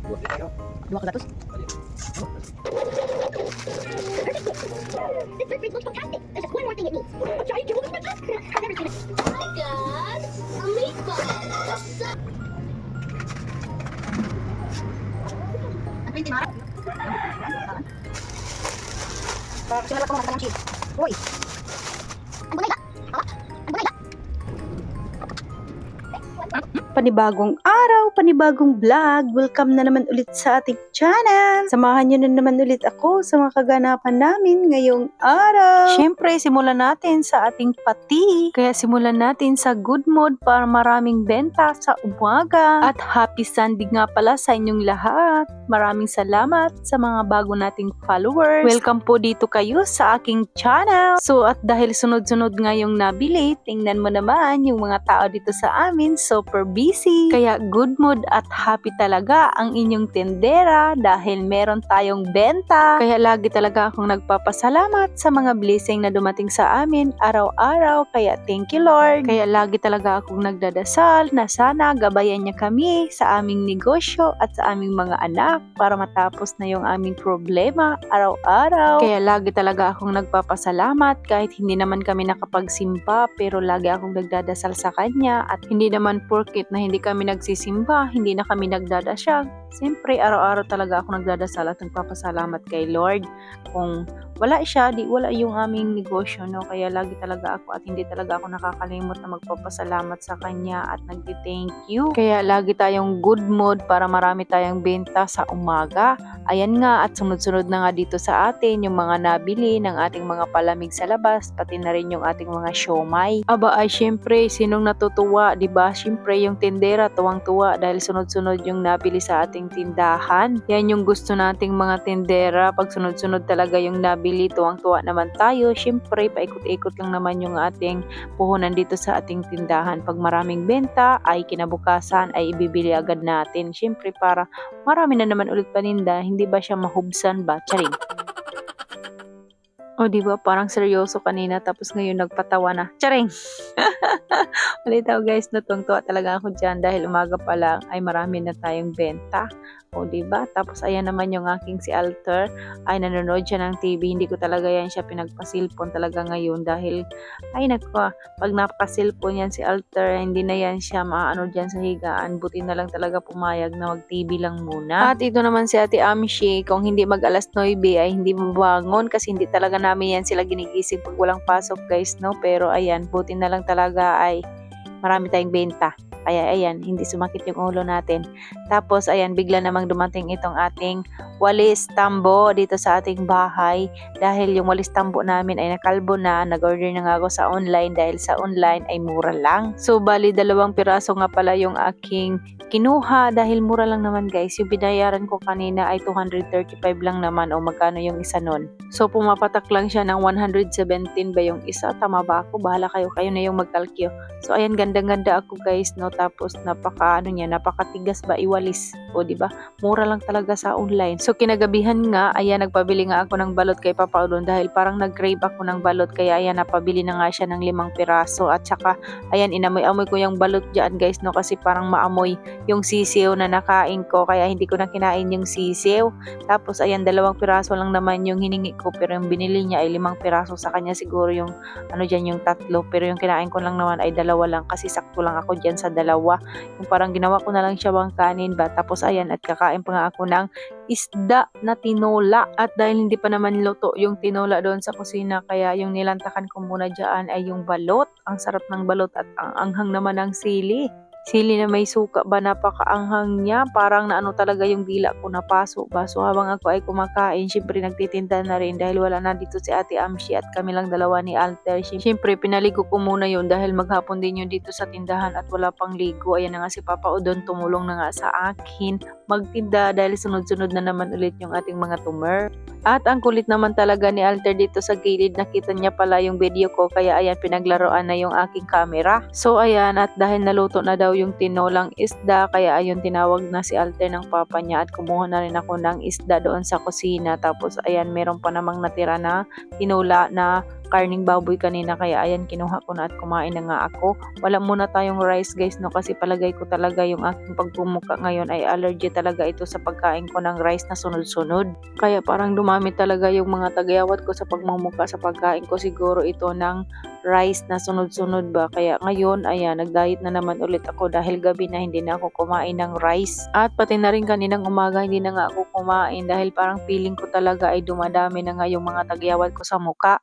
Dua ka gatos. This birthday looks fantastic. There's just one more thing it needs. A giant humongous pizza. I've never seen it. I got a meatball. Ang pretty mara. Sinala ko mga cheese. Uy. Ang bunay ka? Ang bunay ka? Panibagong araw, panibagong vlog. Welcome na naman ulit sa ating channel. Samahan nyo na naman ulit ako sa mga kaganapan namin ngayong araw. Siyempre, simulan natin sa ating pati. Kaya simulan natin sa good mood para maraming benta sa umaga. At happy Sunday nga pala sa inyong lahat. Maraming salamat sa mga bago nating followers. Welcome po dito kayo sa aking channel. So at dahil sunod-sunod nga yung nabili, tingnan mo naman yung mga tao dito sa amin super busy. Kaya good mood at happy talaga ang inyong tendera dahil meron tayong benta. Kaya lagi talaga akong nagpapasalamat sa mga blessing na dumating sa amin araw-araw. Kaya thank you Lord. Kaya lagi talaga akong nagdadasal na sana gabayan niya kami sa aming negosyo at sa aming mga anak para matapos na yung aming problema araw-araw. Kaya lagi talaga akong nagpapasalamat kahit hindi naman kami nakapagsimba pero lagi akong nagdadasal sa kanya at hindi naman porket na hindi kami nagsisimba, hindi na kami nagdadasal. Siyempre, araw-araw talaga ako nagdadasal at nagpapasalamat kay Lord. Kung wala siya, di wala yung aming negosyo, no? Kaya lagi talaga ako at hindi talaga ako nakakalimot na magpapasalamat sa kanya at nagti-thank you. Kaya lagi tayong good mood para marami tayong benta sa umaga. Ayan nga at sunod-sunod na nga dito sa atin yung mga nabili ng ating mga palamig sa labas, pati na rin yung ating mga siomay. Aba ay syempre, sinong natutuwa, di ba? Syempre yung tindera tuwang-tuwa dahil sunod-sunod yung nabili sa ating tindahan. Yan yung gusto nating mga tindera. Pag sunod-sunod talaga yung nabili, tuwang-tuwa naman tayo. Syempre, paikot-ikot lang naman yung ating puhunan dito sa ating tindahan. Pag maraming benta, ay kinabukasan ay ibibili agad natin. Syempre, para marami na naman ulit paninda, hindi ba siya mahubsan ba? Charing. O diba parang seryoso kanina tapos ngayon nagpatawa na. Charing! Malitaw guys, natuwang-tuwa talaga ako dyan dahil umaga pa lang ay marami na tayong benta. O diba? Tapos ayan naman yung aking si Alter ay nanonood siya ng TV. Hindi ko talaga yan siya pinagpasilpon talaga ngayon dahil ay nako, pag napasilpon yan si Alter, hindi na yan siya maano dyan sa higaan. Buti na lang talaga pumayag na mag-TV lang muna. At ito naman si Ate Amshi, kung hindi mag alas 9 ay hindi mabangon kasi hindi talaga namin yan sila ginigising pag walang pasok guys, no? Pero ayan, buti na lang talaga ay marami tayong benta. Kaya ayan, hindi sumakit yung ulo natin. Tapos ayan, bigla namang dumating itong ating walis tambo dito sa ating bahay. Dahil yung walis tambo namin ay nakalbo na, nag-order na nga ako sa online dahil sa online ay mura lang. So bali 2 piraso nga pala yung aking kinuha dahil mura lang naman guys. Yung binayaran ko kanina ay 235 lang naman o magkano yung isa nun. So pumapatak lang siya ng 117 ba yung isa? Tama ba ako? Bahala kayo. Kayo na yung magkalkyo. So ayan, ganda-ganda ako guys, no? Tapos napakatigas ba iwalis. O di ba? Mura lang talaga sa online. So kinagabihan nga, ayan nagpabili nga ako ng balot kay Papa Udon dahil parang nag-crave ako ng balot kaya ayan napabili na nga siya ng 5 piraso at saka ayan inamoy-amoy ko yung balot diyan guys, no? Kasi parang maamoy yung sisiw na nakain ko kaya hindi ko na kinain yung sisiw. Tapos ayan 2 piraso lang naman yung hiningi ko pero yung binili niya ay 5 piraso, sa kanya siguro yung ano dyan yung 3 pero yung kinain ko lang naman ay 2 lang kasi sakto lang ako dyan sa 2. Yung parang ginawa ko na lang siya bang kanin ba. Tapos ayan at kakain pa nga ako ng isda na tinola at dahil hindi pa naman luto yung tinola doon sa kusina kaya yung nilantakan ko muna dyan ay yung balot. Ang sarap ng balot at ang anghang naman ng sili. Sili na may suka ba, napakaanghang niya. Parang naano talaga yung dila ko, napaso ba. So habang ako ay kumakain, syempre nagtitinda na rin dahil wala na dito si Ate Amshi at kami lang dalawa ni Alter. Syempre pinaligo ko muna yun dahil maghapon din yun dito sa tindahan at wala pang ligo. Ayan na nga si Papa Udon, tumulong na nga sa akin magtinda dahil sunod-sunod na naman ulit yung ating mga tumer. At ang kulit naman talaga ni Alter dito sa gilid, nakita niya pala yung video ko kaya ayan pinaglaruan na yung aking camera. So ayan, at dahil naluto na daw yung tinolang isda kaya ayun tinawag na si Alter ng papa niya at kumuha na rin ako ng isda doon sa kusina. Tapos ayan meron pa namang natira na tinola na karning baboy kanina kaya ayan kinuha ko na at kumain na nga ako. Wala muna tayong rice guys no kasi palagay ko talaga yung aking pagpumuka ngayon ay allergy talaga ito sa pagkain ko ng rice na sunod-sunod. Kaya parang dumami talaga yung mga tagayawat ko sa pagmumuka sa pagkain ko, siguro ito ng rice na sunod-sunod ba. Kaya ngayon ayan nag-diet na naman ulit ako dahil gabi na hindi na ako kumain ng rice. At pati na rin kaninang umaga hindi na nga ako kumain dahil parang feeling ko talaga ay dumadami na nga yung mga tagyawat ko sa muka.